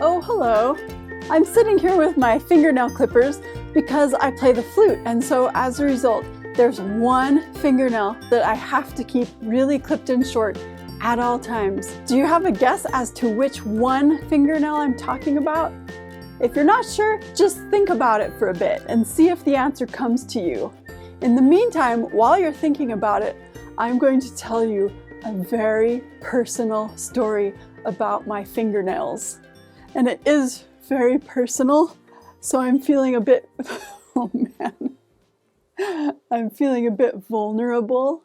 Oh, hello. I'm sitting here with my fingernail clippers because I play the flute, and so as a result, there's one fingernail that I have to keep really clipped in short at all times. Do you have a guess as to which one fingernail I'm talking about? If you're not sure, just think about it for a bit and see if the answer comes to you. In the meantime, while you're thinking about it, I'm going to tell you a very personal story about my fingernails. And it is very personal, so I'm feeling a bit, oh man, I'm feeling a bit vulnerable.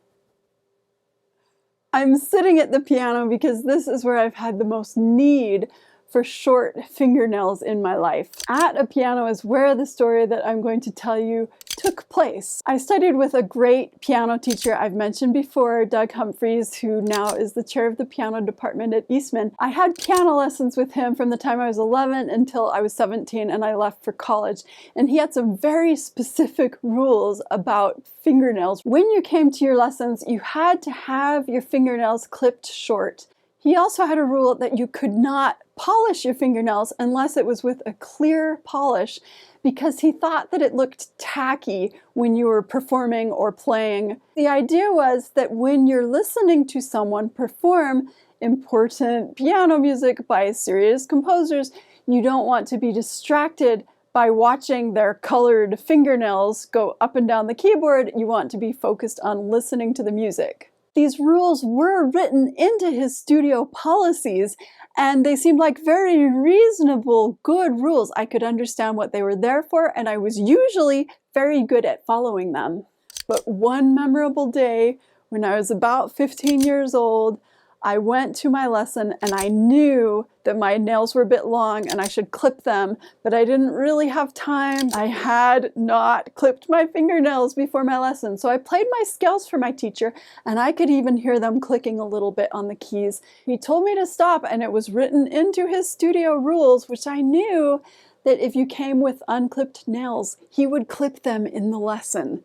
I'm sitting at the piano because this is where I've had the most need for short fingernails in my life. At a piano is where the story that I'm going to tell you took place. I studied with a great piano teacher I've mentioned before, Doug Humphreys, who now is the chair of the piano department at Eastman. I had piano lessons with him from the time I was 11 until I was 17 and I left for college. And he had some very specific rules about fingernails. When you came to your lessons, you had to have your fingernails clipped short. He also had a rule that you could not polish your fingernails unless it was with a clear polish, because he thought that it looked tacky when you were performing or playing. The idea was that when you're listening to someone perform important piano music by serious composers, you don't want to be distracted by watching their colored fingernails go up and down the keyboard. You want to be focused on listening to the music. These rules were written into his studio policies, and they seemed like very reasonable, good rules. I could understand what they were there for, and I was usually very good at following them. But one memorable day, when I was about 15 years old, I went to my lesson and I knew that my nails were a bit long and I should clip them, but I didn't really have time. I had not clipped my fingernails before my lesson, so I played my scales for my teacher and I could even hear them clicking a little bit on the keys. He told me to stop, and it was written into his studio rules, which I knew that if you came with unclipped nails, he would clip them in the lesson.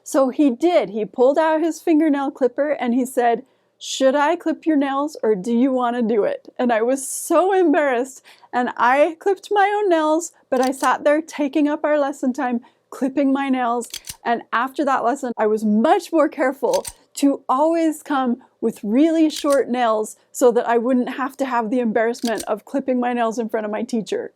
So he did. He pulled out his fingernail clipper and he said, "Should I clip your nails or do you want to do it?" And I was so embarrassed, and I clipped my own nails, but I sat there taking up our lesson time, clipping my nails. And after that lesson, I was much more careful to always come with really short nails so that I wouldn't have to have the embarrassment of clipping my nails in front of my teacher.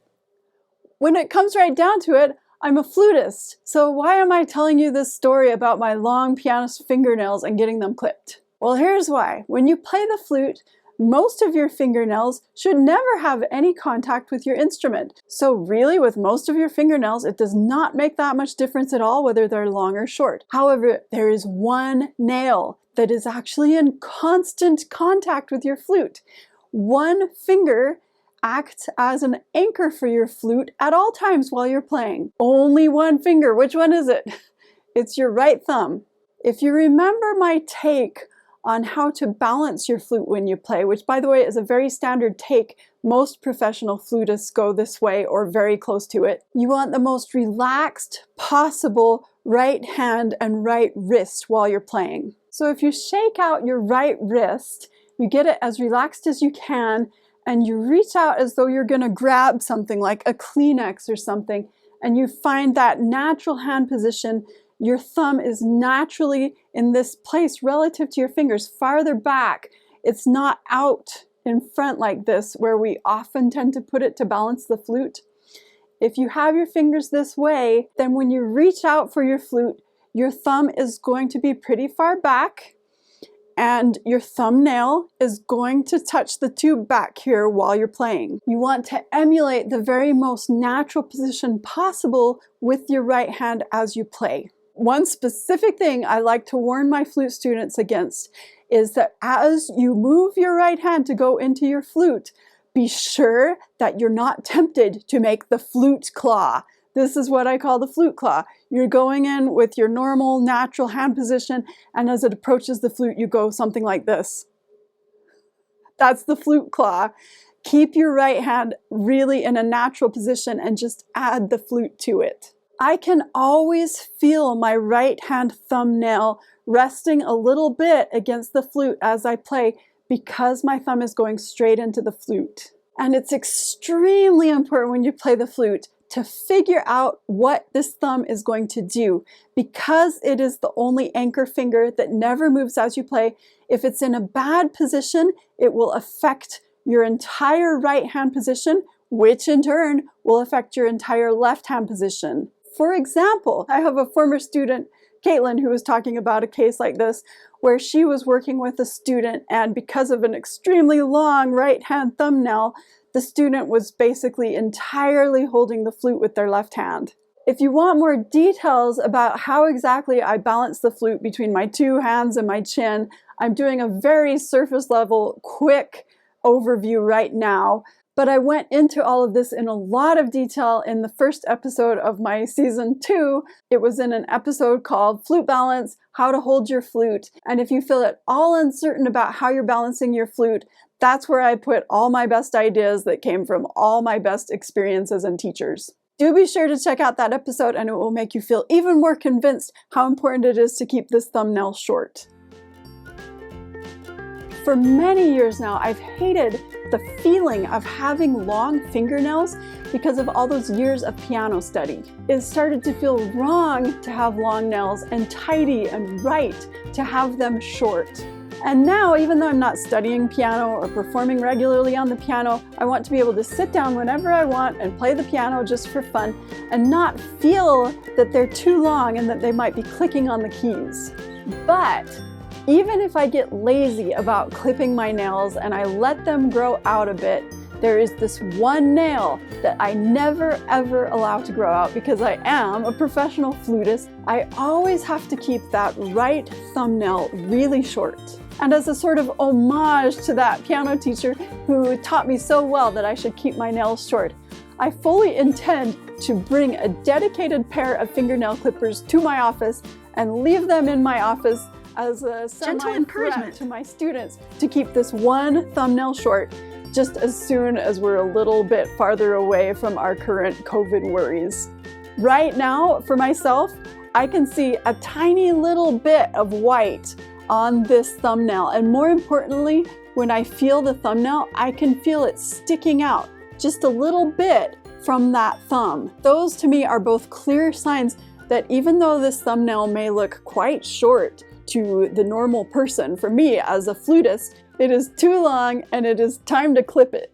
When it comes right down to it, I'm a flutist. So why am I telling you this story about my long pianist fingernails and getting them clipped? Well, here's why. When you play the flute, most of your fingernails should never have any contact with your instrument. So really, with most of your fingernails, it does not make that much difference at all whether they're long or short. However, there is one nail that is actually in constant contact with your flute. One finger acts as an anchor for your flute at all times while you're playing. Only one finger. Which one is it? It's your right thumb. If you remember my take on how to balance your flute when you play, which by the way is a very standard take. Most professional flutists go this way or very close to it. You want the most relaxed possible right hand and right wrist while you're playing. So if you shake out your right wrist, you get it as relaxed as you can, and you reach out as though you're gonna grab something like a Kleenex or something, and you find that natural hand position. Your thumb is naturally in this place relative to your fingers, farther back. It's not out in front like this, where we often tend to put it to balance the flute. If you have your fingers this way, then when you reach out for your flute, your thumb is going to be pretty far back, and your thumbnail is going to touch the tube back here while you're playing. You want to emulate the very most natural position possible with your right hand as you play. One specific thing I like to warn my flute students against is that as you move your right hand to go into your flute, be sure that you're not tempted to make the flute claw. This is what I call the flute claw. You're going in with your normal, natural hand position, and as it approaches the flute, you go something like this. That's the flute claw. Keep your right hand really in a natural position and just add the flute to it. I can always feel my right hand thumbnail resting a little bit against the flute as I play because my thumb is going straight into the flute. And it's extremely important when you play the flute to figure out what this thumb is going to do. Because it is the only anchor finger that never moves as you play, if it's in a bad position, it will affect your entire right hand position, which in turn will affect your entire left hand position. For example, I have a former student, Kaitlin, who was talking about a case like this, where she was working with a student, and because of an extremely long right hand thumbnail, the student was basically entirely holding the flute with their left hand. If you want more details about how exactly I balance the flute between my two hands and my chin, I'm doing a very surface level, quick overview right now. But I went into all of this in a lot of detail in the first episode of my season 2. It was in an episode called Flute Balance, How to Hold Your Flute. And if you feel at all uncertain about how you're balancing your flute, that's where I put all my best ideas that came from all my best experiences and teachers. Do be sure to check out that episode, and it will make you feel even more convinced how important it is to keep this thumbnail short. For many years now, I've hated the feeling of having long fingernails because of all those years of piano study. It started to feel wrong to have long nails and tidy and right to have them short. And now, even though I'm not studying piano or performing regularly on the piano, I want to be able to sit down whenever I want and play the piano just for fun and not feel that they're too long and that they might be clicking on the keys. But even if I get lazy about clipping my nails and I let them grow out a bit, there is this one nail that I never ever allow to grow out because I am a professional flutist. I always have to keep that right thumbnail really short. And as a sort of homage to that piano teacher who taught me so well that I should keep my nails short, I fully intend to bring a dedicated pair of fingernail clippers to my office and leave them in my office as a gentle encouragement to my students to keep this one thumbnail short just as soon as we're a little bit farther away from our current COVID worries. Right now, for myself, I can see a tiny little bit of white on this thumbnail, and more importantly, when I feel the thumbnail, I can feel it sticking out just a little bit from that thumb. Those to me are both clear signs that even though this thumbnail may look quite short to the normal person, for me as a flutist, it is too long and it is time to clip it.